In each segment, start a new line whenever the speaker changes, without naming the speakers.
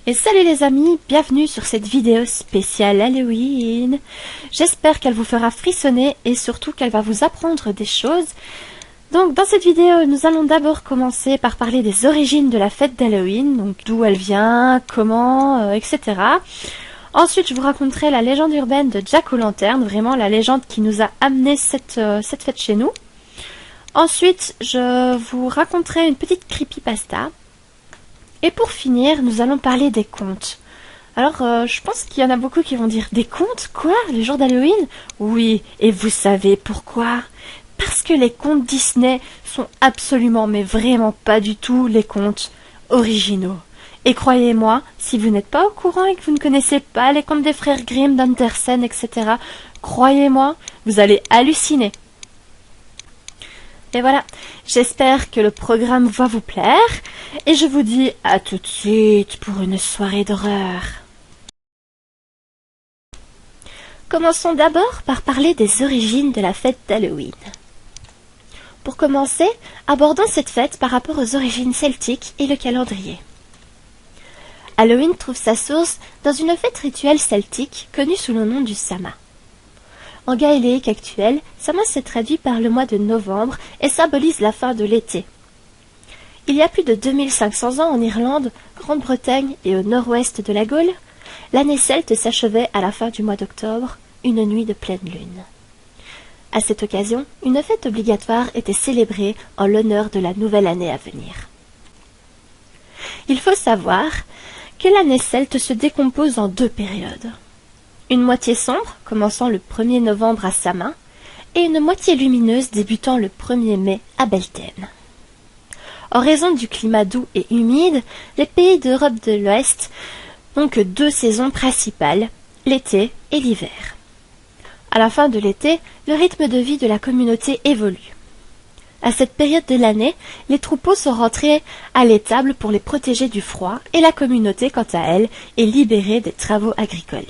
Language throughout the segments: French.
Et salut les amis, bienvenue sur cette vidéo spéciale Halloween. J'espère qu'elle vous fera frissonner et surtout qu'elle va vous apprendre des choses. Donc dans cette vidéo, nous allons d'abord commencer par parler des origines de la fête d'Halloween, donc d'où elle vient, comment, etc. Ensuite, je vous raconterai la légende urbaine de Jack-o'-lanterne, vraiment la légende qui nous a amené cette fête chez nous. Ensuite, je vous raconterai une petite creepypasta. Et pour finir, nous allons parler des contes. Alors, je pense qu'il y en a beaucoup qui vont dire « Des contes? Quoi? Le jour d'Halloween ?» Oui, et vous savez pourquoi? Parce que les contes Disney sont absolument, mais vraiment pas du tout les contes originaux. Et croyez-moi, si vous n'êtes pas au courant et que vous ne connaissez pas les contes des frères Grimm, d'Andersen, etc., croyez-moi, vous allez halluciner. Et voilà, j'espère que le programme va vous plaire, et je vous dis à tout de suite pour une soirée d'horreur. Commençons d'abord par parler des origines de la fête d'Halloween. Pour commencer, abordons cette fête par rapport aux origines celtiques et le calendrier. Halloween trouve sa source dans une fête rituelle celtique connue sous le nom du Sama. En gaélique actuel, Sama se traduit par le mois de novembre et symbolise la fin de l'été. Il y a plus de 2500 ans en Irlande, Grande-Bretagne et au nord-ouest de la Gaule, l'année celte s'achevait à la fin du mois d'octobre, une nuit de pleine lune. À cette occasion, une fête obligatoire était célébrée en l'honneur de la nouvelle année à venir. Il faut savoir que l'année celte se décompose en deux périodes. Une moitié sombre, commençant le 1er novembre à Samhain, et une moitié lumineuse débutant le 1er mai à Beltane. En raison du climat doux et humide, les pays d'Europe de l'Ouest n'ont que deux saisons principales, l'été et l'hiver. À la fin de l'été, le rythme de vie de la communauté évolue. À cette période de l'année, les troupeaux sont rentrés à l'étable pour les protéger du froid et la communauté, quant à elle, est libérée des travaux agricoles.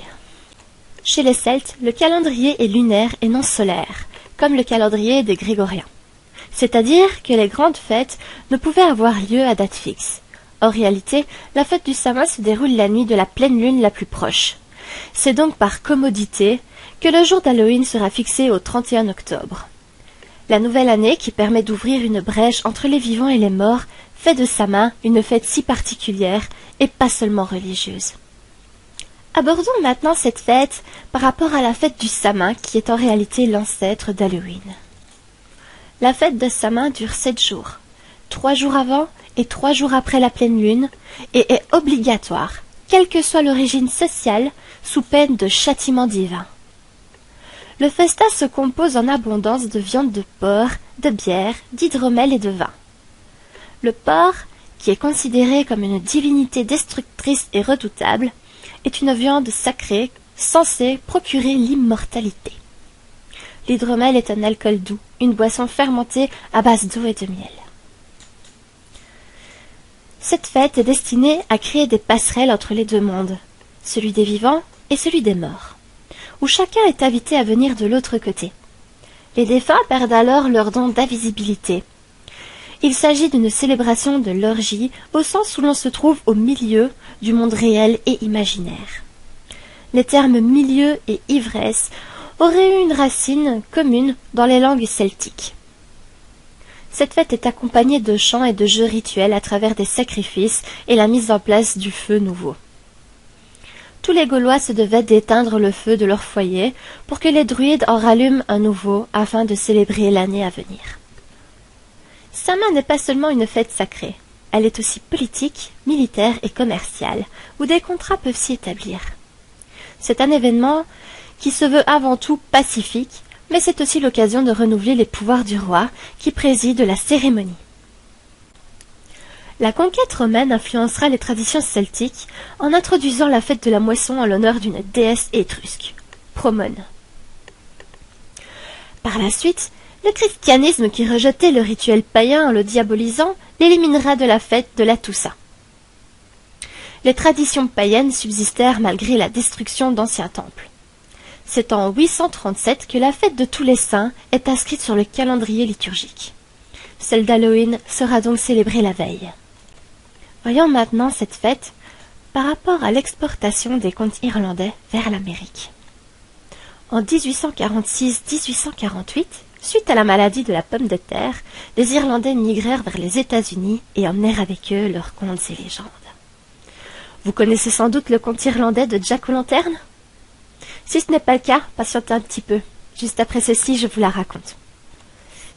Chez les Celtes, le calendrier est lunaire et non solaire, comme le calendrier des Grégoriens. C'est-à-dire que les grandes fêtes ne pouvaient avoir lieu à date fixe. En réalité, la fête du Samhain se déroule la nuit de la pleine lune la plus proche. C'est donc par commodité que le jour d'Halloween sera fixé au 31 octobre. La nouvelle année, qui permet d'ouvrir une brèche entre les vivants et les morts, fait de Samhain une fête si particulière et pas seulement religieuse. Abordons maintenant cette fête par rapport à la fête du Samhain qui est en réalité l'ancêtre d'Halloween. La fête de Samhain dure 7 jours, 3 jours avant et 3 jours après la pleine lune, et est obligatoire, quelle que soit l'origine sociale, sous peine de châtiment divin. Le festin se compose en abondance de viande de porc, de bière, d'hydromel et de vin. Le porc, qui est considéré comme une divinité destructrice et redoutable, est une viande sacrée censée procurer l'immortalité. L'hydromel est un alcool doux, une boisson fermentée à base d'eau et de miel. Cette fête est destinée à créer des passerelles entre les deux mondes, celui des vivants et celui des morts, où chacun est invité à venir de l'autre côté. Les défunts perdent alors leur don d'invisibilité. Il s'agit d'une célébration de l'orgie au sens où l'on se trouve au milieu du monde réel et imaginaire. Les termes milieu et ivresse auraient eu une racine commune dans les langues celtiques. Cette fête est accompagnée de chants et de jeux rituels à travers des sacrifices et la mise en place du feu nouveau. Tous les Gaulois se devaient d'éteindre le feu de leur foyer pour que les druides en rallument un nouveau afin de célébrer l'année à venir. Samhain n'est pas seulement une fête sacrée, elle est aussi politique, militaire et commerciale, où des contrats peuvent s'y établir. C'est un événement qui se veut avant tout pacifique, mais c'est aussi l'occasion de renouveler les pouvoirs du roi qui préside la cérémonie. La conquête romaine influencera les traditions celtiques en introduisant la fête de la moisson en l'honneur d'une déesse étrusque, Promone. Par la suite, le christianisme qui rejetait le rituel païen en le diabolisant l'éliminera de la fête de la Toussaint. Les traditions païennes subsistèrent malgré la destruction d'anciens temples. C'est en 837 que la fête de tous les saints est inscrite sur le calendrier liturgique. Celle d'Halloween sera donc célébrée la veille. Voyons maintenant cette fête par rapport à l'exportation des contes irlandais vers l'Amérique. En 1846-1848, suite à la maladie de la pomme de terre, les Irlandais migrèrent vers les États-Unis et emmenèrent avec eux leurs contes et légendes. Vous connaissez sans doute le conte irlandais de Jack O'Lanterne? Si ce n'est pas le cas, patientez un petit peu. Juste après ceci, je vous la raconte.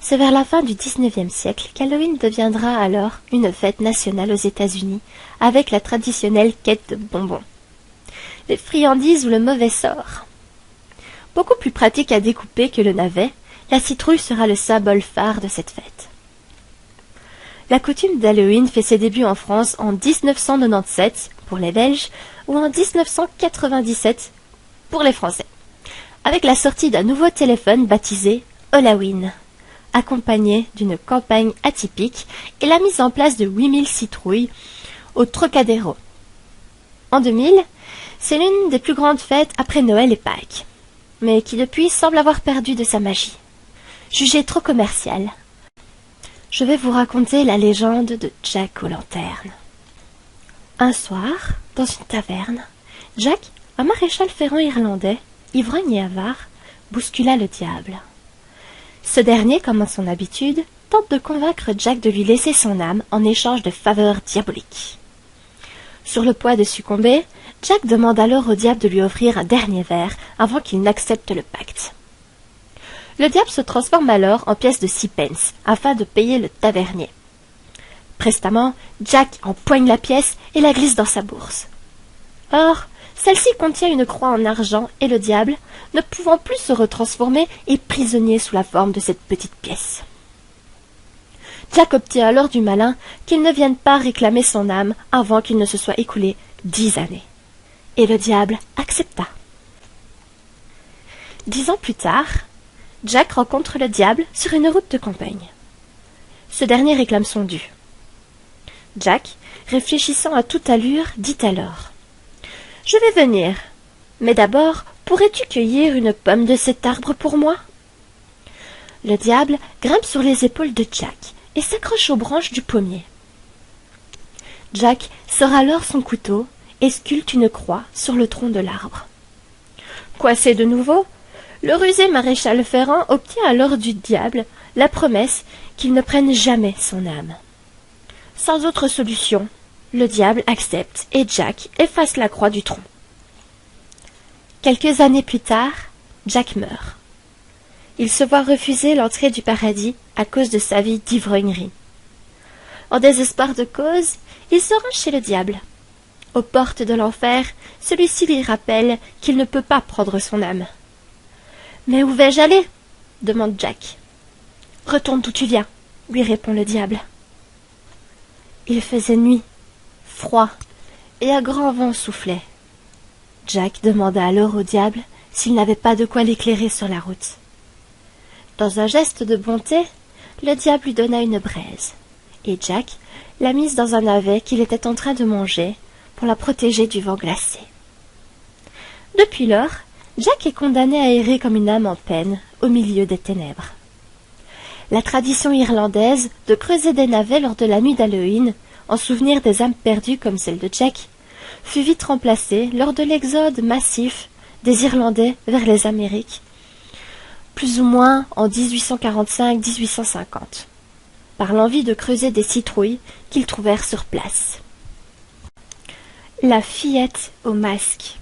C'est vers la fin du XIXe siècle qu'Halloween deviendra alors une fête nationale aux États-Unis, avec la traditionnelle quête de bonbons. Les friandises ou le mauvais sort. Beaucoup plus pratique à découper que le navet, la citrouille sera le symbole phare de cette fête. La coutume d'Halloween fait ses débuts en France en 1997 pour les Belges ou en 1997 pour les Français, avec la sortie d'un nouveau téléphone baptisé Halloween, accompagné d'une campagne atypique et la mise en place de 8000 citrouilles au Trocadéro. En 2000, c'est l'une des plus grandes fêtes après Noël et Pâques, mais qui depuis semble avoir perdu de sa magie. Jugée trop commerciale, je vais vous raconter la légende de Jack O'Lanterne. Un soir, dans une taverne, Jack, un maréchal ferrant irlandais, ivrogne et avare, bouscula le diable. Ce dernier, comme à son habitude, tente de convaincre Jack de lui laisser son âme en échange de faveurs diaboliques. Sur le point de succomber, Jack demande alors au diable de lui offrir un dernier verre avant qu'il n'accepte le pacte. Le diable se transforme alors en pièce de 6 pence afin de payer le tavernier. Prestement, Jack empoigne la pièce et la glisse dans sa bourse. Or, celle-ci contient une croix en argent et le diable, ne pouvant plus se retransformer, est prisonnier sous la forme de cette petite pièce. Jack obtient alors du malin qu'il ne vienne pas réclamer son âme avant qu'il ne se soit écoulé 10 années. Et le diable accepta. 10 ans plus tard, Jack rencontre le diable sur une route de campagne. Ce dernier réclame son dû. Jack, réfléchissant à toute allure, dit alors « Je vais venir, mais d'abord, pourrais-tu cueillir une pomme de cet arbre pour moi ?» Le diable grimpe sur les épaules de Jack et s'accroche aux branches du pommier. Jack sort alors son couteau et sculpte une croix sur le tronc de l'arbre. Coincé de nouveau, le rusé maréchal ferrant obtient alors du diable la promesse qu'il ne prenne jamais son âme. Sans autre solution, le diable accepte et Jack efface la croix du tronc. Quelques années plus tard, Jack meurt. Il se voit refuser l'entrée du paradis à cause de sa vie d'ivrognerie. En désespoir de cause, il se rend chez le diable. Aux portes de l'enfer, celui-ci lui rappelle qu'il ne peut pas prendre son âme. « Mais où vais-je aller ?» demande Jack. « Retourne d'où tu viens, » lui répond le diable. Il faisait nuit, froid, et un grand vent soufflait. Jack demanda alors au diable s'il n'avait pas de quoi l'éclairer sur la route. Dans un geste de bonté, le diable lui donna une braise, et Jack l'a mise dans un navet qu'il était en train de manger pour la protéger du vent glacé. Depuis lors, Jack est condamné à errer comme une âme en peine au milieu des ténèbres. La tradition irlandaise de creuser des navets lors de la nuit d'Halloween, en souvenir des âmes perdues comme celle de Jack, fut vite remplacée lors de l'exode massif des Irlandais vers les Amériques, plus ou moins en 1845-1850, par l'envie de creuser des citrouilles qu'ils trouvèrent sur place. La fillette au masque.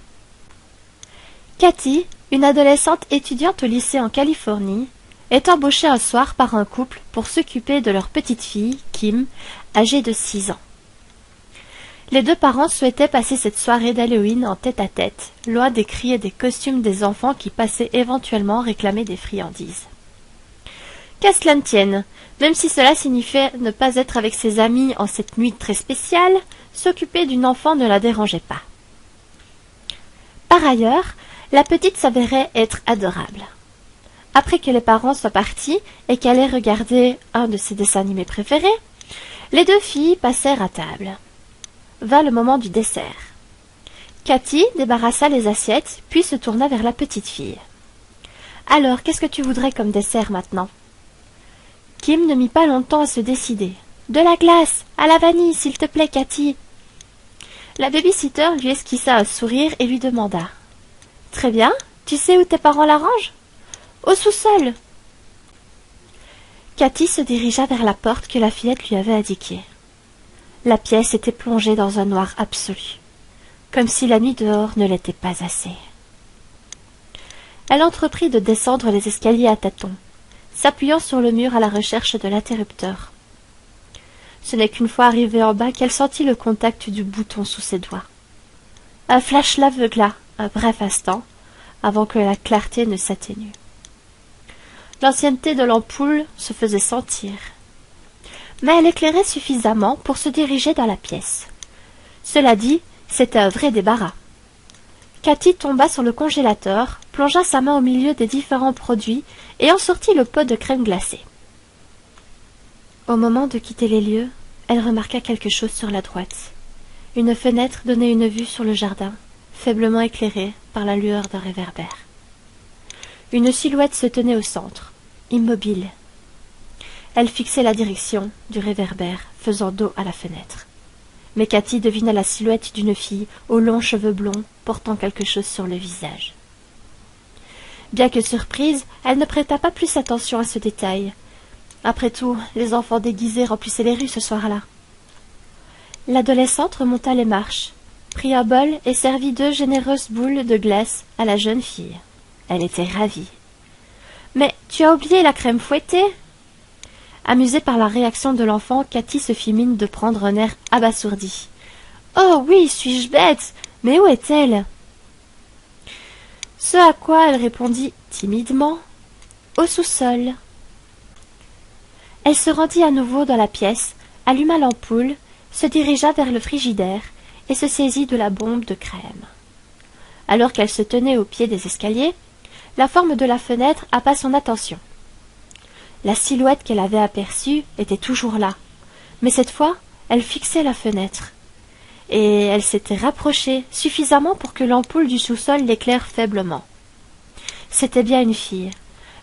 Cathy, une adolescente étudiante au lycée en Californie, est embauchée un soir par un couple pour s'occuper de leur petite fille, Kim, âgée de 6 ans. Les deux parents souhaitaient passer cette soirée d'Halloween en tête-à-tête, loin des cris et des costumes des enfants qui passaient éventuellement réclamer des friandises. Qu'à cela ne tienne, même si cela signifiait ne pas être avec ses amis en cette nuit très spéciale, s'occuper d'une enfant ne la dérangeait pas. Par ailleurs, la petite s'avérait être adorable. Après que les parents soient partis et qu'elle ait regardé un de ses dessins animés préférés, les deux filles passèrent à table. Vint le moment du dessert. Cathy débarrassa les assiettes, puis se tourna vers la petite fille. « Alors, qu'est-ce que tu voudrais comme dessert maintenant ?» Kim ne mit pas longtemps à se décider. « De la glace, à la vanille, s'il te plaît, Cathy !» La baby-sitter lui esquissa un sourire et lui demanda « Très bien, tu sais où tes parents la rangent ?»« Au sous-sol. » Cathy se dirigea vers la porte que la fillette lui avait indiquée. La pièce était plongée dans un noir absolu, comme si la nuit dehors ne l'était pas assez. Elle entreprit de descendre les escaliers à tâtons, s'appuyant sur le mur à la recherche de l'interrupteur. Ce n'est qu'une fois arrivée en bas qu'elle sentit le contact du bouton sous ses doigts. Un flash l'aveugla un bref instant, avant que la clarté ne s'atténue. L'ancienneté de l'ampoule se faisait sentir, mais elle éclairait suffisamment pour se diriger dans la pièce. Cela dit, c'était un vrai débarras. Cathy tomba sur le congélateur, plongea sa main au milieu des différents produits et en sortit le pot de crème glacée. Au moment de quitter les lieux, elle remarqua quelque chose sur la droite. Une fenêtre donnait une vue sur le jardin, faiblement éclairée par la lueur d'un réverbère. Une silhouette se tenait au centre, immobile. Elle fixait la direction du réverbère, faisant dos à la fenêtre. Mais Cathy devina la silhouette d'une fille aux longs cheveux blonds portant quelque chose sur le visage. Bien que surprise, elle ne prêta pas plus attention à ce détail. Après tout, les enfants déguisés remplissaient les rues ce soir-là. L'adolescente remonta les marches, prit un bol et servit 2 généreuses boules de glace à la jeune fille. Elle était ravie. « Mais tu as oublié la crème fouettée ?» Amusée par la réaction de l'enfant, Cathy se fit mine de prendre un air abasourdi. « Oh oui, suis-je bête? Mais où est-elle » Ce à quoi elle répondit timidement « Au sous-sol ». Elle se rendit à nouveau dans la pièce, alluma l'ampoule, se dirigea vers le frigidaire et se saisit de la bombe de crème. Alors qu'elle se tenait au pied des escaliers, la forme de la fenêtre appela son attention. La silhouette qu'elle avait aperçue était toujours là, mais cette fois, elle fixait la fenêtre. Et elle s'était rapprochée suffisamment pour que l'ampoule du sous-sol l'éclaire faiblement. C'était bien une fille,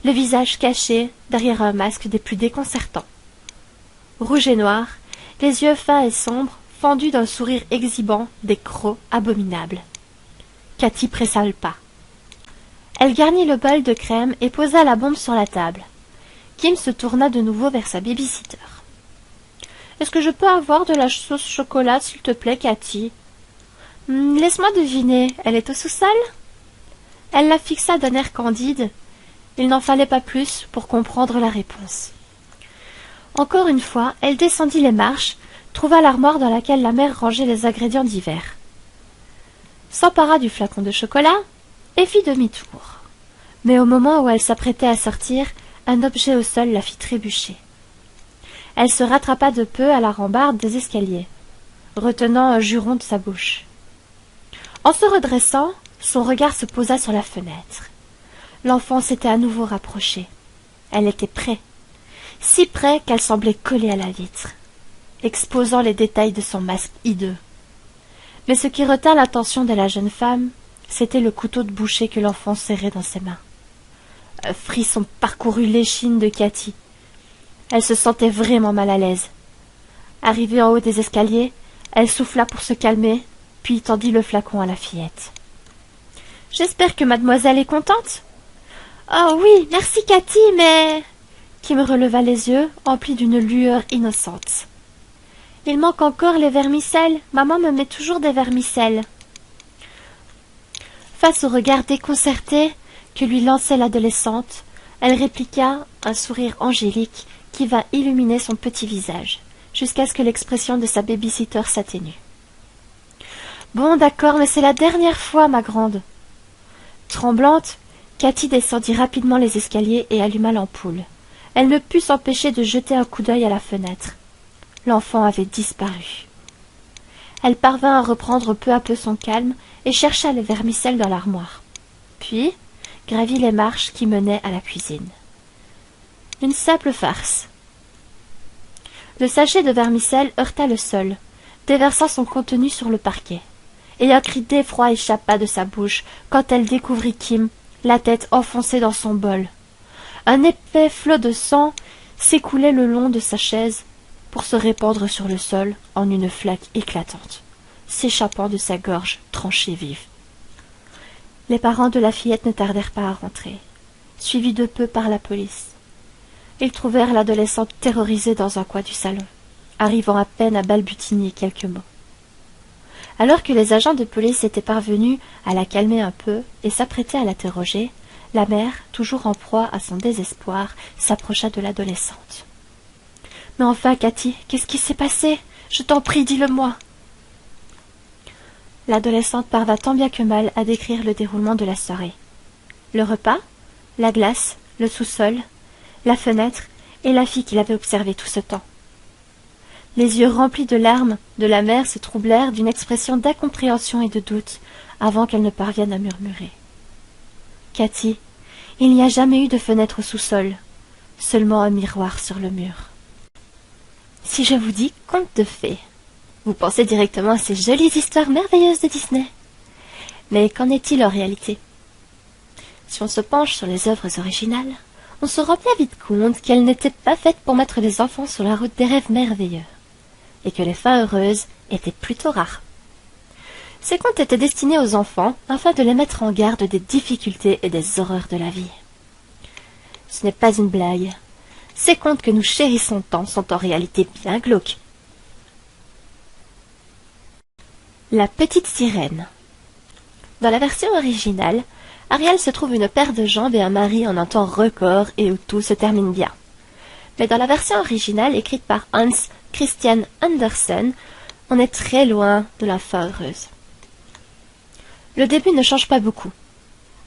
le visage caché derrière un masque des plus déconcertants. Rouge et noir, les yeux fins et sombres, fendus d'un sourire exhibant des crocs abominables. Cathy pressa le pas. Elle garnit le bol de crème et posa la bombe sur la table. Kim se tourna de nouveau vers sa baby-sitter. « Est-ce que je peux avoir de la sauce chocolat, s'il te plaît, Cathy ?»« Laisse-moi deviner, elle est au sous-sol ?» Elle la fixa d'un air candide. Il n'en fallait pas plus pour comprendre la réponse. Encore une fois, elle descendit les marches, trouva l'armoire dans laquelle la mère rangeait les ingrédients d'hiver. S'empara du flacon de chocolat et fit demi-tour. Mais au moment où elle s'apprêtait à sortir, un objet au sol la fit trébucher. Elle se rattrapa de peu à la rambarde des escaliers, retenant un juron de sa bouche. En se redressant, son regard se posa sur la fenêtre. L'enfant s'était à nouveau rapproché. Elle était près, si près qu'elle semblait collée à la vitre, exposant les détails de son masque hideux. Mais ce qui retint l'attention de la jeune femme, c'était le couteau de boucher que l'enfant serrait dans ses mains. Un frisson parcourut l'échine de Cathy. Elle se sentait vraiment mal à l'aise. Arrivée en haut des escaliers, elle souffla pour se calmer, puis tendit le flacon à la fillette. « J'espère que mademoiselle est contente ?»« Oh oui, merci Cathy, mais... » Kim releva les yeux, emplis d'une lueur innocente. « Il manque encore les vermicelles. Maman me met toujours des vermicelles. » Face au regard déconcerté que lui lançait l'adolescente, elle répliqua un sourire angélique qui vint illuminer son petit visage, jusqu'à ce que l'expression de sa baby-sitter s'atténue. « Bon, d'accord, mais c'est la dernière fois, ma grande. » Tremblante, Cathy descendit rapidement les escaliers et alluma l'ampoule. Elle ne put s'empêcher de jeter un coup d'œil à la fenêtre. L'enfant avait disparu. Elle parvint à reprendre peu à peu son calme et chercha les vermicelles dans l'armoire. Puis, gravit les marches qui menaient à la cuisine. Une simple farce. Le sachet de vermicelle heurta le sol, déversant son contenu sur le parquet, et un cri d'effroi échappa de sa bouche quand elle découvrit Kim, la tête enfoncée dans son bol. Un épais flot de sang s'écoulait le long de sa chaise pour se répandre sur le sol en une flaque éclatante. s'échappant de sa gorge tranchée vive. Les parents de la fillette ne tardèrent pas à rentrer, suivis de peu par la police. Ils trouvèrent l'adolescente terrorisée dans un coin du salon, arrivant à peine à balbutier quelques mots. Alors que les agents de police étaient parvenus à la calmer un peu et s'apprêtaient à l'interroger, la mère, toujours en proie à son désespoir, s'approcha de l'adolescente. « Mais enfin, Cathy, qu'est-ce qui s'est passé? Je t'en prie, dis-le-moi !» L'adolescente parvint tant bien que mal à décrire le déroulement de la soirée. Le repas, la glace, le sous-sol, la fenêtre et la fille qu'il avait observée tout ce temps. Les yeux remplis de larmes de la mère se troublèrent d'une expression d'incompréhension et de doute avant qu'elle ne parvienne à murmurer. « Cathy, il n'y a jamais eu de fenêtre au sous-sol, seulement un miroir sur le mur. » Si je vous dis conte de fées, vous pensez directement à ces jolies histoires merveilleuses de Disney. Mais qu'en est-il en réalité? Si on se penche sur les œuvres originales, on se rend bien vite compte qu'elles n'étaient pas faites pour mettre les enfants sur la route des rêves merveilleux, et que les fins heureuses étaient plutôt rares. Ces contes étaient destinés aux enfants afin de les mettre en garde des difficultés et des horreurs de la vie. Ce n'est pas une blague. Ces contes que nous chérissons tant sont en réalité bien glauques. La petite sirène. Dans la version originale, Ariel se trouve une paire de jambes et un mari en un temps record et où tout se termine bien. Mais dans la version originale, écrite par Hans Christian Andersen, on est très loin de la fin heureuse. Le début ne change pas beaucoup.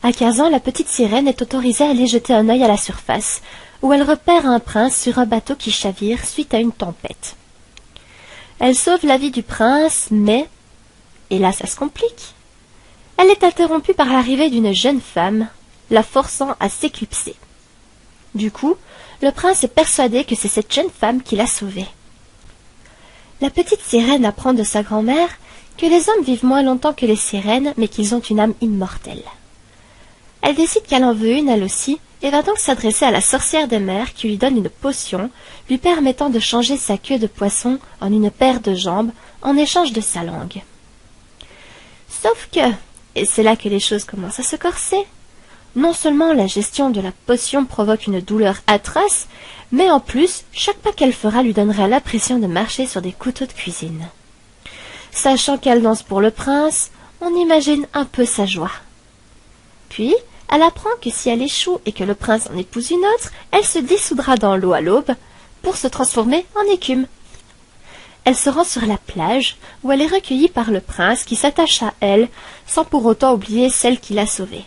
À 15 ans, la petite sirène est autorisée à aller jeter un œil à la surface, où elle repère un prince sur un bateau qui chavire suite à une tempête. Elle sauve la vie du prince, mais, et là ça se complique, elle est interrompue par l'arrivée d'une jeune femme, la forçant à s'éclipser. Du coup, le prince est persuadé que c'est cette jeune femme qui l'a sauvée. La petite sirène apprend de sa grand-mère que les hommes vivent moins longtemps que les sirènes, mais qu'ils ont une âme immortelle. Elle décide qu'elle en veut une elle aussi, et va donc s'adresser à la sorcière des mers qui lui donne une potion lui permettant de changer sa queue de poisson en une paire de jambes en échange de sa langue. Sauf que, et c'est là que les choses commencent à se corser, non seulement la gestion de la potion provoque une douleur atroce, mais en plus, chaque pas qu'elle fera lui donnera l'impression de marcher sur des couteaux de cuisine. Sachant qu'elle danse pour le prince, on imagine un peu sa joie. Puis, elle apprend que si elle échoue et que le prince en épouse une autre, elle se dissoudra dans l'eau à l'aube pour se transformer en écume. Elle se rend sur la plage où elle est recueillie par le prince qui s'attache à elle sans pour autant oublier celle qui l'a sauvée.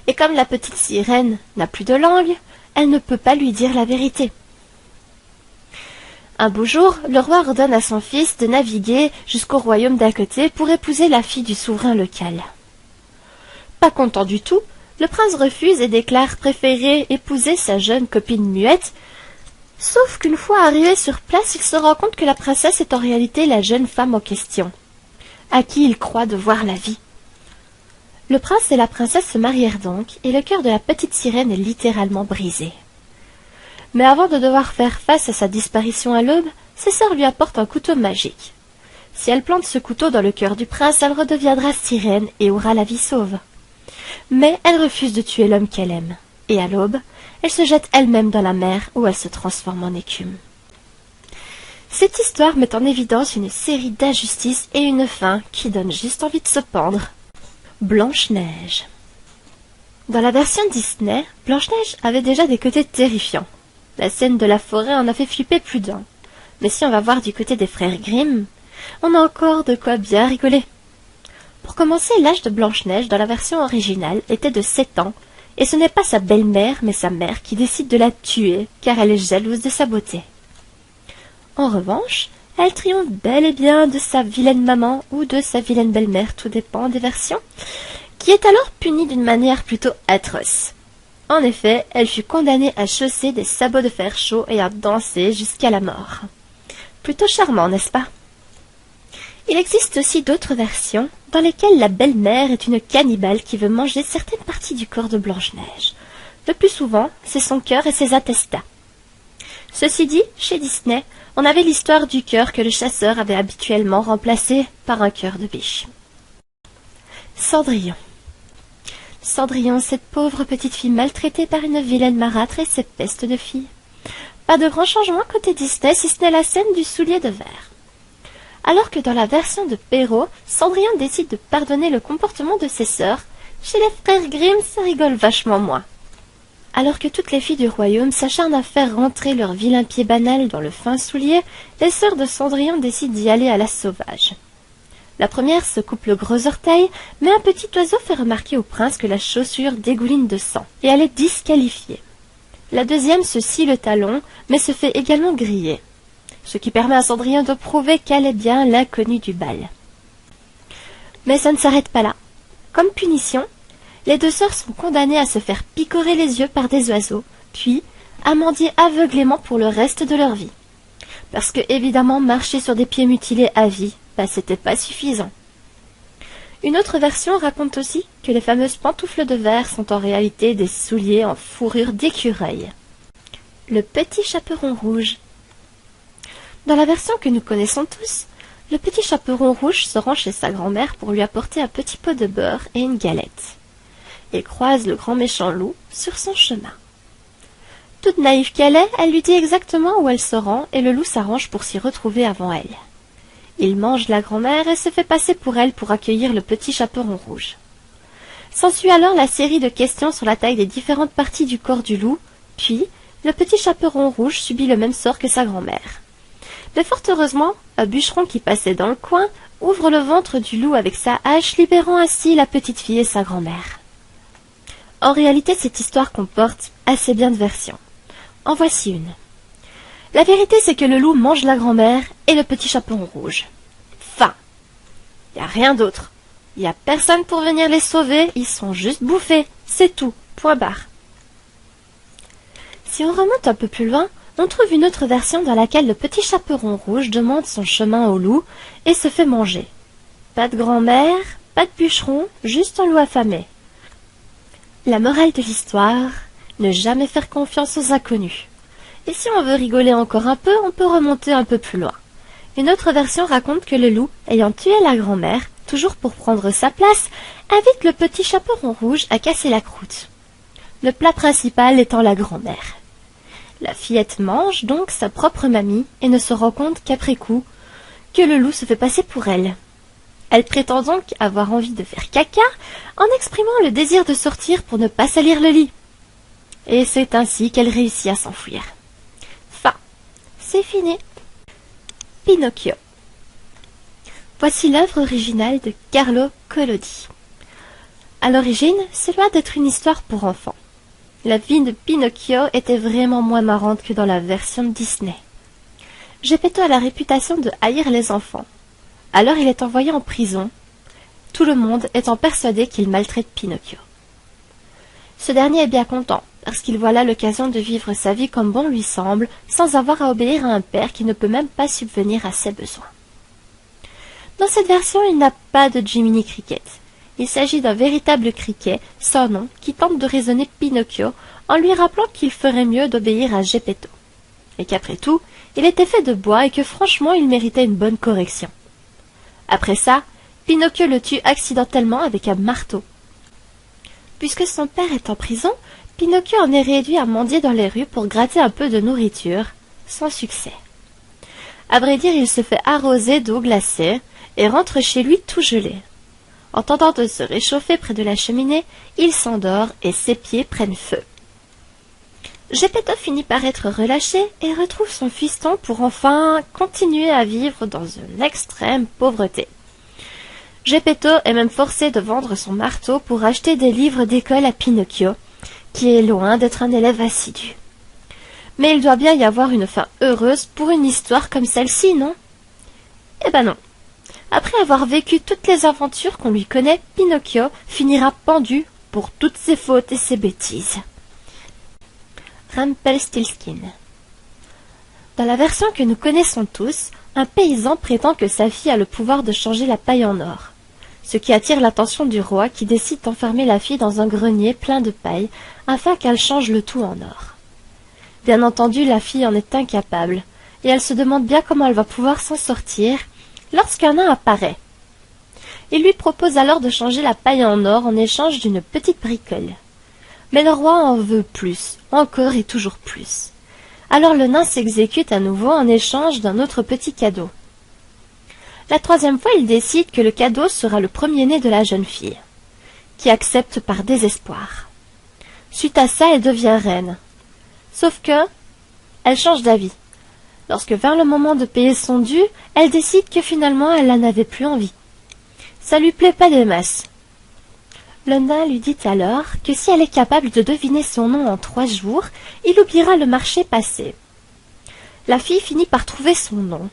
Et comme la petite sirène n'a plus de langue, elle ne peut pas lui dire la vérité. Un beau jour, le roi ordonne à son fils de naviguer jusqu'au royaume d'à côté pour épouser la fille du souverain local. Pas content du tout, le prince refuse et déclare préférer épouser sa jeune copine muette, sauf qu'une fois arrivé sur place, il se rend compte que la princesse est en réalité la jeune femme en question, à qui il croit devoir la vie. Le prince et la princesse se marièrent donc, et le cœur de la petite sirène est littéralement brisé. Mais avant de devoir faire face à sa disparition à l'aube, ses sœurs lui apportent un couteau magique. Si elle plante ce couteau dans le cœur du prince, elle redeviendra sirène et aura la vie sauve. Mais elle refuse de tuer l'homme qu'elle aime, et à l'aube, elle se jette elle-même dans la mer où elle se transforme en écume. Cette histoire met en évidence une série d'injustices et une fin qui donne juste envie de se pendre. Blanche-Neige. Dans la version Disney, Blanche-Neige avait déjà des côtés terrifiants. La scène de la forêt en a fait flipper plus d'un. Mais si on va voir du côté des frères Grimm, on a encore de quoi bien rigoler. Pour commencer, l'âge de Blanche-Neige dans la version originale était de 7 ans, et ce n'est pas sa belle-mère mais sa mère qui décide de la tuer car elle est jalouse de sa beauté. En revanche, elle triomphe bel et bien de sa vilaine maman ou de sa vilaine belle-mère, tout dépend des versions, qui est alors punie d'une manière plutôt atroce. En effet, elle fut condamnée à chausser des sabots de fer chaud et à danser jusqu'à la mort. Plutôt charmant, n'est-ce pas? Il existe aussi d'autres versions dans lesquelles la belle-mère est une cannibale qui veut manger certaines parties du corps de Blanche-Neige. Le plus souvent, c'est son cœur et ses intestins. Ceci dit, chez Disney, On avait l'histoire du cœur que le chasseur avait habituellement remplacé par un cœur de biche. Cendrillon. Cendrillon, cette pauvre petite fille maltraitée par une vilaine marâtre et ses pestes de fille. Pas de grand changement côté Disney, si ce n'est la scène du soulier de verre. Alors que dans la version de Perrault, Cendrillon décide de pardonner le comportement de ses sœurs, chez les frères Grimm, ça rigole vachement moins. Alors que toutes les filles du royaume s'acharnent à faire rentrer leur vilain pied banal dans le fin soulier, les sœurs de Cendrillon décident d'y aller à la sauvage. La première se coupe le gros orteil, mais un petit oiseau fait remarquer au prince que la chaussure dégouline de sang, et elle est disqualifiée. La deuxième se scie le talon, mais se fait également griller, ce qui permet à Cendrillon de prouver qu'elle est bien l'inconnue du bal. Mais ça ne s'arrête pas là. Comme punition, les deux sœurs sont condamnées à se faire picorer les yeux par des oiseaux, puis à mendier aveuglément pour le reste de leur vie. Parce que, évidemment, marcher sur des pieds mutilés à vie, c'était pas suffisant. Une autre version raconte aussi que les fameuses pantoufles de verre sont en réalité des souliers en fourrure d'écureuil. Le petit chaperon rouge. Dans la version que nous connaissons tous, le petit chaperon rouge se rend chez sa grand-mère pour lui apporter un petit pot de beurre et une galette. Il croise le grand méchant loup sur son chemin. Toute naïve qu'elle est, elle lui dit exactement où elle se rend et le loup s'arrange pour s'y retrouver avant elle. Il mange la grand-mère et se fait passer pour elle pour accueillir le petit chaperon rouge. S'ensuit alors la série de questions sur la taille des différentes parties du corps du loup, puis le petit chaperon rouge subit le même sort que sa grand-mère. Mais fort heureusement, un bûcheron qui passait dans le coin ouvre le ventre du loup avec sa hache, libérant ainsi la petite fille et sa grand-mère. En réalité, cette histoire comporte assez bien de versions. En voici une. La vérité, c'est que le loup mange la grand-mère et le petit chaperon rouge. Fin. Y a rien d'autre. Y a personne pour venir les sauver, ils sont juste bouffés. C'est tout. Point barre. Si on remonte un peu plus loin, on trouve une autre version dans laquelle le petit chaperon rouge demande son chemin au loup et se fait manger. Pas de grand-mère, pas de bûcheron, juste un loup affamé. La morale de l'histoire, ne jamais faire confiance aux inconnus. Et si on veut rigoler encore un peu, on peut remonter un peu plus loin. Une autre version raconte que le loup, ayant tué la grand-mère, toujours pour prendre sa place, invite le petit chaperon rouge à casser la croûte. Le plat principal étant la grand-mère. La fillette mange donc sa propre mamie et ne se rend compte qu'après coup, que le loup se fait passer pour elle. Elle prétend donc avoir envie de faire caca en exprimant le désir de sortir pour ne pas salir le lit. Et c'est ainsi qu'elle réussit à s'enfuir. Fin. C'est fini. Pinocchio. Voici l'œuvre originale de Carlo Collodi. À l'origine, c'est loin d'être une histoire pour enfants. La vie de Pinocchio était vraiment moins marrante que dans la version de Disney. Geppetto a la réputation de haïr les enfants. Alors il est envoyé en prison, tout le monde étant persuadé qu'il maltraite Pinocchio. Ce dernier est bien content, parce qu'il voit là l'occasion de vivre sa vie comme bon lui semble, sans avoir à obéir à un père qui ne peut même pas subvenir à ses besoins. Dans cette version, il n'a pas de Jiminy Cricket. Il s'agit d'un véritable criquet, sans nom, qui tente de raisonner Pinocchio en lui rappelant qu'il ferait mieux d'obéir à Geppetto. Et qu'après tout, il était fait de bois et que franchement il méritait une bonne correction. Après ça, Pinocchio le tue accidentellement avec un marteau. Puisque son père est en prison, Pinocchio en est réduit à mendier dans les rues pour gratter un peu de nourriture, sans succès. À vrai dire, il se fait arroser d'eau glacée et rentre chez lui tout gelé. En tentant de se réchauffer près de la cheminée, il s'endort et ses pieds prennent feu. Geppetto finit par être relâché et retrouve son fiston pour enfin continuer à vivre dans une extrême pauvreté. Geppetto est même forcé de vendre son marteau pour acheter des livres d'école à Pinocchio, qui est loin d'être un élève assidu. Mais il doit bien y avoir une fin heureuse pour une histoire comme celle-ci, non? Eh ben non. Après avoir vécu toutes les aventures qu'on lui connaît, Pinocchio finira pendu pour toutes ses fautes et ses bêtises. Rumpelstiltskin. Dans la version que nous connaissons tous, un paysan prétend que sa fille a le pouvoir de changer la paille en or, ce qui attire l'attention du roi qui décide d'enfermer la fille dans un grenier plein de paille afin qu'elle change le tout en or. Bien entendu, la fille en est incapable, et elle se demande bien comment elle va pouvoir s'en sortir, lorsqu'un nain apparaît. Il lui propose alors de changer la paille en or en échange d'une petite bricole. Mais le roi en veut plus, encore et toujours plus. Alors le nain s'exécute à nouveau en échange d'un autre petit cadeau. La troisième fois, il décide que le cadeau sera le premier-né de la jeune fille, qui accepte par désespoir. Suite à ça, elle devient reine. Sauf que, elle change d'avis. Lorsque vint le moment de payer son dû, elle décide que finalement elle n'en avait plus envie. Ça lui plaît pas des masses. Le nain lui dit alors que si elle est capable de deviner son nom en 3 jours, il oubliera le marché passé. La fille finit par trouver son nom,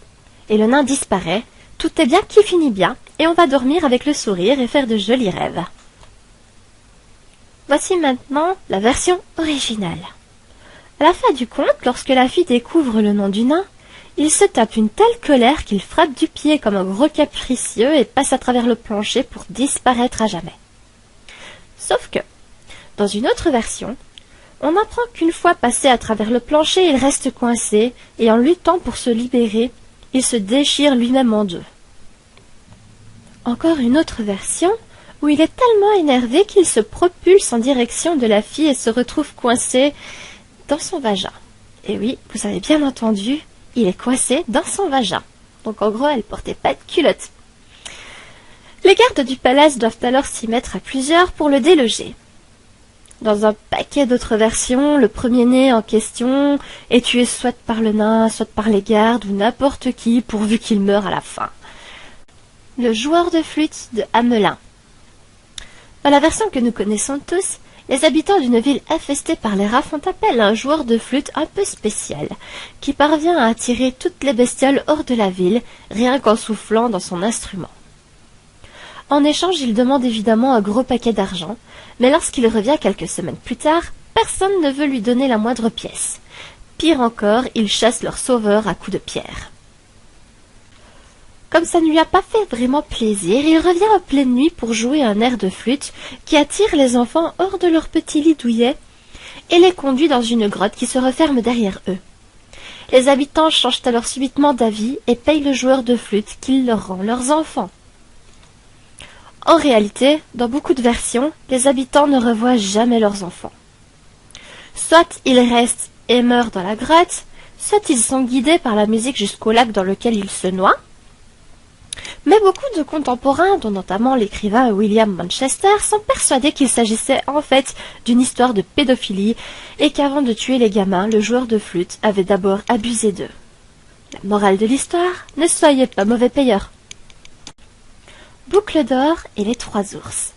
et le nain disparaît. Tout est bien qui finit bien, et on va dormir avec le sourire et faire de jolis rêves. Voici maintenant la version originale. À la fin du conte, lorsque la fille découvre le nom du nain, il se tape une telle colère qu'il frappe du pied comme un gros capricieux et passe à travers le plancher pour disparaître à jamais. Sauf que, dans une autre version, on apprend qu'une fois passé à travers le plancher, il reste coincé, et en luttant pour se libérer, il se déchire lui-même en deux. Encore une autre version, où il est tellement énervé qu'il se propulse en direction de la fille et se retrouve coincé dans son vagin. Et oui, vous avez bien entendu, il est coincé dans son vagin. Donc en gros, elle portait pas de culotte. Les gardes du palace doivent alors s'y mettre à plusieurs pour le déloger. Dans un paquet d'autres versions, le premier-né en question est tué soit par le nain, soit par les gardes ou n'importe qui, pourvu qu'il meure à la fin. Le joueur de flûte de Hamelin. Dans la version que nous connaissons tous, les habitants d'une ville infestée par les rats font appel à un joueur de flûte un peu spécial, qui parvient à attirer toutes les bestioles hors de la ville, rien qu'en soufflant dans son instrument. En échange, il demande évidemment un gros paquet d'argent, mais lorsqu'il revient quelques semaines plus tard, personne ne veut lui donner la moindre pièce. Pire encore, il chasse leur sauveur à coups de pierre. Comme ça ne lui a pas fait vraiment plaisir, il revient en pleine nuit pour jouer un air de flûte qui attire les enfants hors de leur petit lit douillet et les conduit dans une grotte qui se referme derrière eux. Les habitants changent alors subitement d'avis et payent le joueur de flûte qui leur rend leurs enfants. En réalité, dans beaucoup de versions, les habitants ne revoient jamais leurs enfants. Soit ils restent et meurent dans la grotte, soit ils sont guidés par la musique jusqu'au lac dans lequel ils se noient. Mais beaucoup de contemporains, dont notamment l'écrivain William Manchester, sont persuadés qu'il s'agissait en fait d'une histoire de pédophilie et qu'avant de tuer les gamins, le joueur de flûte avait d'abord abusé d'eux. La morale de l'histoire, ne soyez pas mauvais payeurs. Boucle d'or et les 3 ours.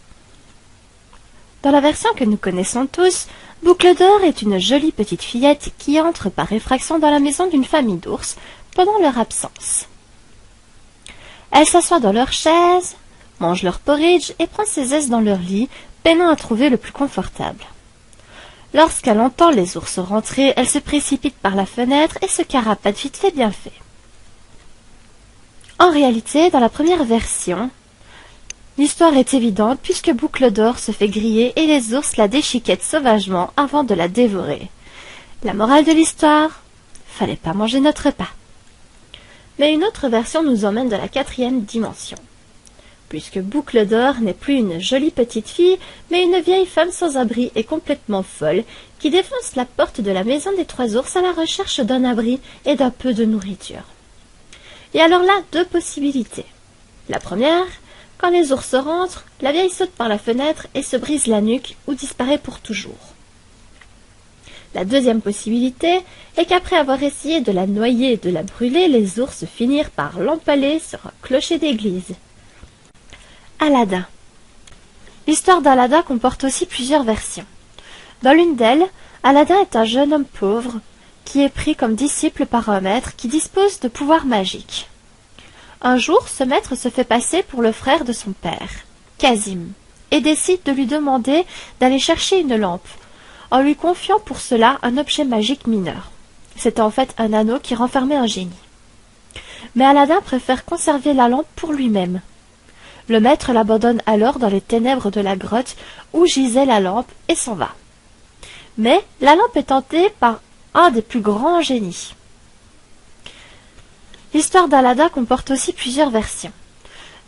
Dans la version que nous connaissons tous, Boucle d'or est une jolie petite fillette qui entre par effraction dans la maison d'une famille d'ours pendant leur absence. Elle s'assoit dans leur chaise, mange leur porridge et prend ses aises dans leur lit, peinant à trouver le plus confortable. Lorsqu'elle entend les ours rentrer, elle se précipite par la fenêtre et se carapate vite fait bien fait. En réalité, dans la première version, l'histoire est évidente puisque Boucle d'or se fait griller et les ours la déchiquettent sauvagement avant de la dévorer. La morale de l'histoire, fallait pas manger notre repas. Mais une autre version nous emmène dans la 4e dimension, puisque Boucle d'or n'est plus une jolie petite fille, mais une vieille femme sans abri et complètement folle, qui défonce la porte de la maison des 3 ours à la recherche d'un abri et d'un peu de nourriture. Et alors là, 2 possibilités. La première, quand les ours rentrent, la vieille saute par la fenêtre et se brise la nuque ou disparaît pour toujours. La deuxième possibilité est qu'après avoir essayé de la noyer et de la brûler, les ours finirent par l'empaler sur un clocher d'église. Aladin. L'histoire d'Aladin comporte aussi plusieurs versions. Dans l'une d'elles, Aladin est un jeune homme pauvre qui est pris comme disciple par un maître qui dispose de pouvoirs magiques. Un jour, ce maître se fait passer pour le frère de son père, Casim, et décide de lui demander d'aller chercher une lampe, en lui confiant pour cela un objet magique mineur. C'était en fait un anneau qui renfermait un génie. Mais Aladin préfère conserver la lampe pour lui-même. Le maître l'abandonne alors dans les ténèbres de la grotte où gisait la lampe et s'en va. Mais la lampe est tentée par un des plus grands génies. L'histoire d'Aladin comporte aussi plusieurs versions.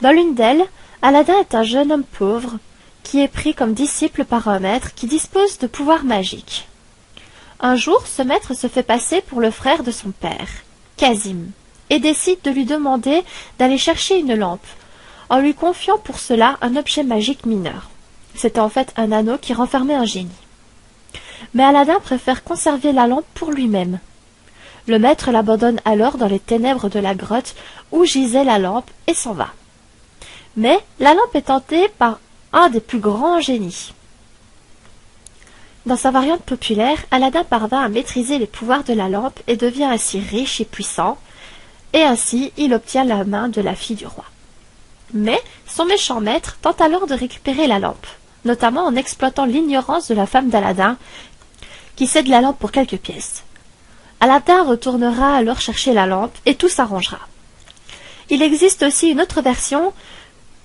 Dans l'une d'elles, Aladin est un jeune homme pauvre qui est pris comme disciple par un maître qui dispose de pouvoirs magiques. Un jour, ce maître se fait passer pour le frère de son père, Casim, et décide de lui demander d'aller chercher une lampe, en lui confiant pour cela un objet magique mineur. C'était en fait un anneau qui renfermait un génie. Mais Aladin préfère conserver la lampe pour lui-même. Le maître l'abandonne alors dans les ténèbres de la grotte où gisait la lampe et s'en va. Mais la lampe est tentée par un des plus grands génies. Dans sa variante populaire, Aladin parvint à maîtriser les pouvoirs de la lampe et devient ainsi riche et puissant, et ainsi il obtient la main de la fille du roi. Mais son méchant maître tente alors de récupérer la lampe, notamment en exploitant l'ignorance de la femme d'Aladin, qui cède la lampe pour quelques pièces. Aladin retournera alors chercher la lampe et tout s'arrangera. Il existe aussi une autre version,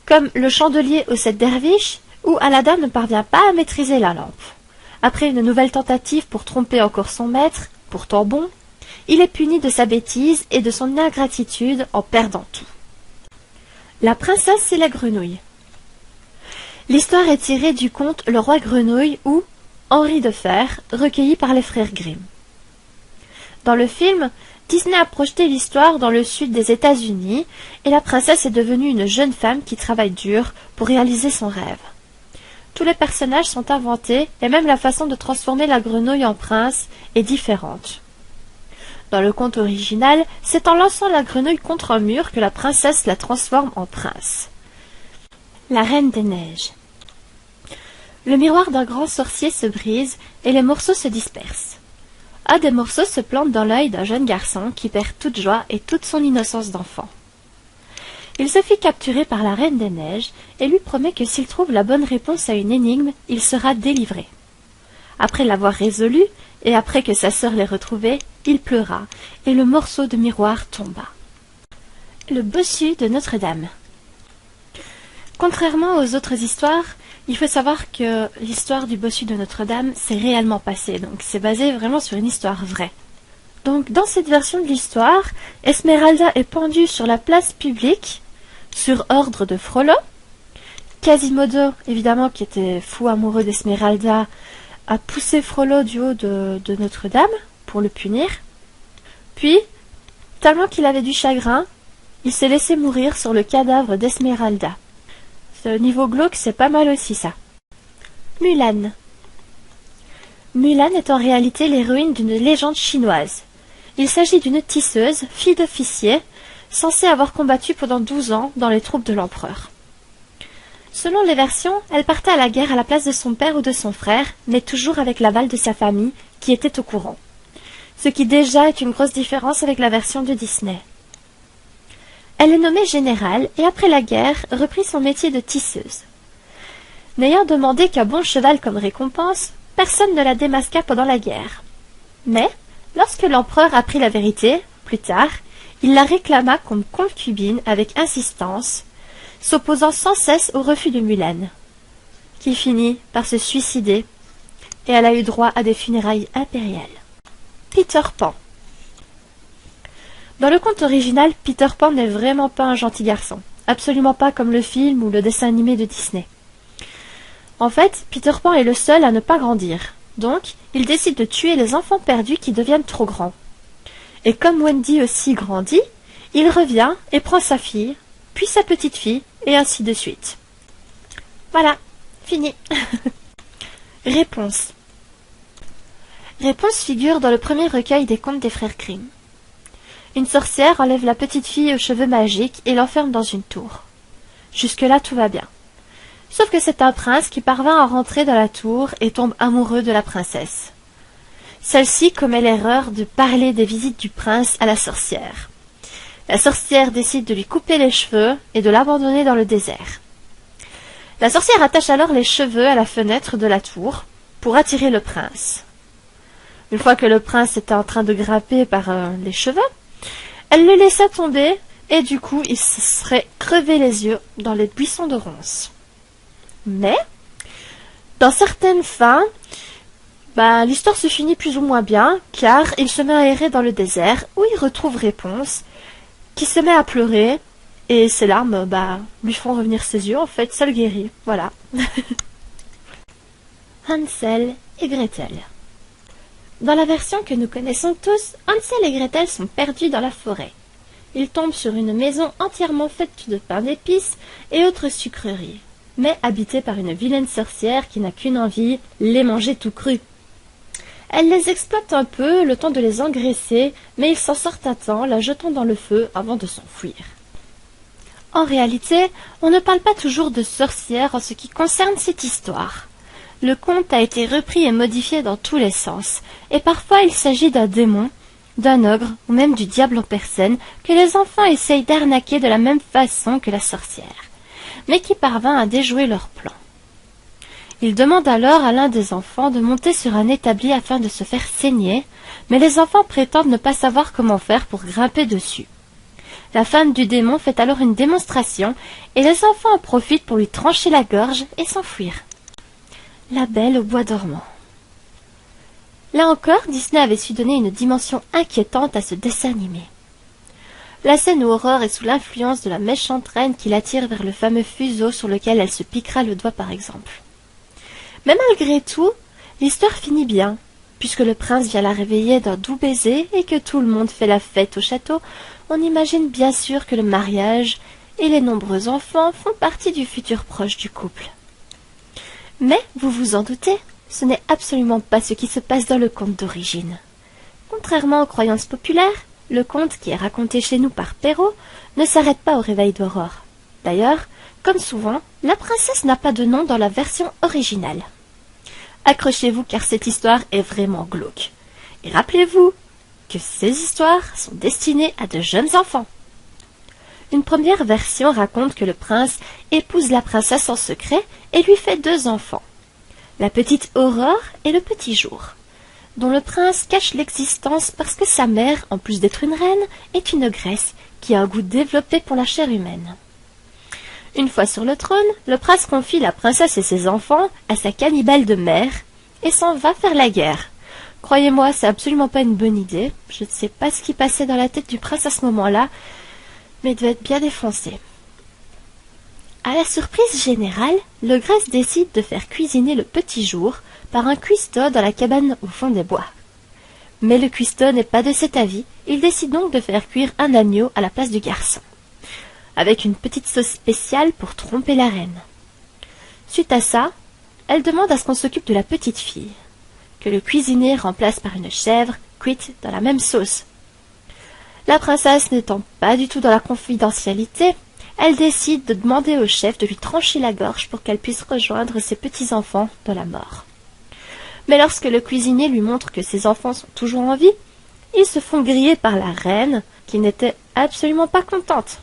comme le chandelier aux 7 derviches, où Aladin ne parvient pas à maîtriser la lampe. Après une nouvelle tentative pour tromper encore son maître, pourtant bon, il est puni de sa bêtise et de son ingratitude en perdant tout. La princesse et la grenouille. L'histoire est tirée du conte Le roi grenouille ou Henri de Fer, recueilli par les frères Grimm. Dans le film, Disney a projeté l'histoire dans le sud des États-Unis et la princesse est devenue une jeune femme qui travaille dur pour réaliser son rêve. Tous les personnages sont inventés et même la façon de transformer la grenouille en prince est différente. Dans le conte original, c'est en lançant la grenouille contre un mur que la princesse la transforme en prince. La Reine des Neiges. Le miroir d'un grand sorcier se brise et les morceaux se dispersent. Un des morceaux se plante dans l'œil d'un jeune garçon qui perd toute joie et toute son innocence d'enfant. Il se fit capturer par la Reine des Neiges et lui promet que s'il trouve la bonne réponse à une énigme, il sera délivré. Après l'avoir résolue, et après que sa sœur l'ait retrouvé, il pleura, et le morceau de miroir tomba. Le bossu de Notre-Dame. Contrairement aux autres histoires, il faut savoir que l'histoire du bossu de Notre-Dame s'est réellement passée, donc c'est basé vraiment sur une histoire vraie. Donc dans cette version de l'histoire, Esmeralda est pendue sur la place publique, sur ordre de Frollo. Quasimodo, évidemment, qui était fou amoureux d'Esmeralda, a poussé Frollo du haut de Notre-Dame pour le punir. Puis, tellement qu'il avait du chagrin, il s'est laissé mourir sur le cadavre d'Esmeralda. Ce niveau glauque, c'est pas mal aussi, ça. Mulan. Mulan est en réalité l'héroïne d'une légende chinoise. Il s'agit d'une tisseuse, fille d'officier, censée avoir combattu pendant 12 ans dans les troupes de l'empereur. Selon les versions, elle partait à la guerre à la place de son père ou de son frère, mais toujours avec l'aval de sa famille, qui était au courant. Ce qui déjà est une grosse différence avec la version de Disney. Elle est nommée générale et après la guerre reprit son métier de tisseuse. N'ayant demandé qu'un bon cheval comme récompense, personne ne la démasqua pendant la guerre. Mais, lorsque l'empereur apprit la vérité, plus tard, il la réclama comme concubine avec insistance, s'opposant sans cesse au refus de Mulan, qui finit par se suicider, et elle a eu droit à des funérailles impériales. Peter Pan. Dans le conte original, Peter Pan n'est vraiment pas un gentil garçon, absolument pas comme le film ou le dessin animé de Disney. En fait, Peter Pan est le seul à ne pas grandir, donc il décide de tuer les enfants perdus qui deviennent trop grands. Et comme Wendy aussi grandit, il revient et prend sa fille, puis sa petite fille, et ainsi de suite. Voilà, fini. Réponse. Réponse figure dans le premier recueil des contes des frères Grimm. Une sorcière enlève la petite fille aux cheveux magiques et l'enferme dans une tour. Jusque-là, tout va bien. Sauf que c'est un prince qui parvint à rentrer dans la tour et tombe amoureux de la princesse. Celle-ci commet l'erreur de parler des visites du prince à la sorcière. La sorcière décide de lui couper les cheveux et de l'abandonner dans le désert. La sorcière attache alors les cheveux à la fenêtre de la tour pour attirer le prince. Une fois que le prince était en train de grimper par les cheveux, elle le laissa tomber et du coup il se serait crevé les yeux dans les buissons de ronces. Mais, dans certaines fins, l'histoire se finit plus ou moins bien car il se met à errer dans le désert où il retrouve Réponse, qui se met à pleurer, et ses larmes, lui font revenir ses yeux, en fait, ça le guérit, voilà. Hansel et Gretel. Dans la version que nous connaissons tous, Hansel et Gretel sont perdus dans la forêt. Ils tombent sur une maison entièrement faite de pain d'épices et autres sucreries, mais habitée par une vilaine sorcière qui n'a qu'une envie, les manger tout crus. Elle les exploite un peu, le temps de les engraisser, mais ils s'en sortent à temps, la jetant dans le feu avant de s'enfuir. En réalité, on ne parle pas toujours de sorcières en ce qui concerne cette histoire. Le conte a été repris et modifié dans tous les sens, et parfois il s'agit d'un démon, d'un ogre ou même du diable en personne que les enfants essayent d'arnaquer de la même façon que la sorcière, mais qui parvint à déjouer leur plan. Ils demandent alors à l'un des enfants de monter sur un établi afin de se faire saigner, mais les enfants prétendent ne pas savoir comment faire pour grimper dessus. La femme du démon fait alors une démonstration et les enfants en profitent pour lui trancher la gorge et s'enfuir. La Belle au bois dormant. Là encore, Disney avait su donner une dimension inquiétante à ce dessin animé. La scène où Aurore est sous l'influence de la méchante reine qui l'attire vers le fameux fuseau sur lequel elle se piquera le doigt par exemple. Mais malgré tout, l'histoire finit bien, puisque le prince vient la réveiller d'un doux baiser et que tout le monde fait la fête au château. On imagine bien sûr que le mariage et les nombreux enfants font partie du futur proche du couple. Mais, vous vous en doutez, ce n'est absolument pas ce qui se passe dans le conte d'origine. Contrairement aux croyances populaires, le conte qui est raconté chez nous par Perrault ne s'arrête pas au réveil d'Aurore. D'ailleurs, comme souvent, la princesse n'a pas de nom dans la version originale. Accrochez-vous car cette histoire est vraiment glauque. Et rappelez-vous que ces histoires sont destinées à de jeunes enfants. Une première version raconte que le prince épouse la princesse en secret et lui fait 2 enfants, la petite Aurore et le petit Jour, dont le prince cache l'existence parce que sa mère, en plus d'être une reine, est une ogresse qui a un goût développé pour la chair humaine. Une fois sur le trône, le prince confie la princesse et ses enfants à sa cannibale de mère et s'en va faire la guerre. Croyez-moi, c'est absolument pas une bonne idée. Je ne sais pas ce qui passait dans la tête du prince à ce moment-là, mais il devait être bien défoncé. À la surprise générale, l'ogresse décide de faire cuisiner le petit Jour par un cuistot dans la cabane au fond des bois. Mais le cuistot n'est pas de cet avis, il décide donc de faire cuire un agneau à la place du garçon, avec une petite sauce spéciale pour tromper la reine. Suite à ça, elle demande à ce qu'on s'occupe de la petite fille, que le cuisinier remplace par une chèvre cuite dans la même sauce. La princesse n'étant pas du tout dans la confidentialité, elle décide de demander au chef de lui trancher la gorge pour qu'elle puisse rejoindre ses petits-enfants dans la mort. Mais lorsque le cuisinier lui montre que ses enfants sont toujours en vie, ils se font griller par la reine, qui n'était absolument pas contente.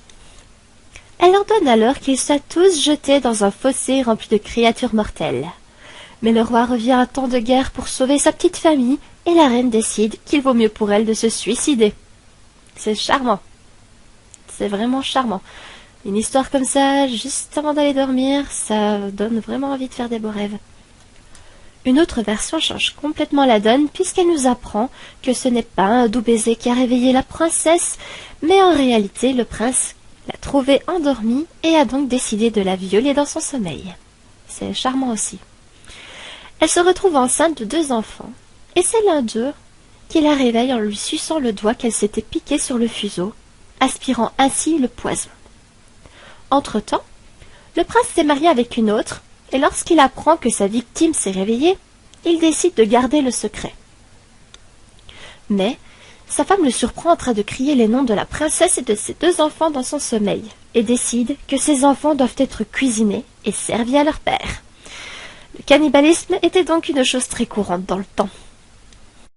Elle ordonne alors qu'ils soient tous jetés dans un fossé rempli de créatures mortelles. Mais le roi revient à temps de guerre pour sauver sa petite famille, et la reine décide qu'il vaut mieux pour elle de se suicider. C'est charmant. C'est vraiment charmant. Une histoire comme ça, juste avant d'aller dormir, ça donne vraiment envie de faire des beaux rêves. Une autre version change complètement la donne puisqu'elle nous apprend que ce n'est pas un doux baiser qui a réveillé la princesse, mais en réalité le prince l'a trouvée endormie et a donc décidé de la violer dans son sommeil. C'est charmant aussi. Elle se retrouve enceinte de 2 enfants, et c'est l'un d'eux qui la réveille en lui suçant le doigt qu'elle s'était piqué sur le fuseau, aspirant ainsi le poison. Entre-temps, le prince s'est marié avec une autre, et lorsqu'il apprend que sa victime s'est réveillée, il décide de garder le secret. Mais sa femme le surprend en train de crier les noms de la princesse et de ses 2 enfants dans son sommeil, et décide que ces enfants doivent être cuisinés et servis à leur père. Le cannibalisme était donc une chose très courante dans le temps.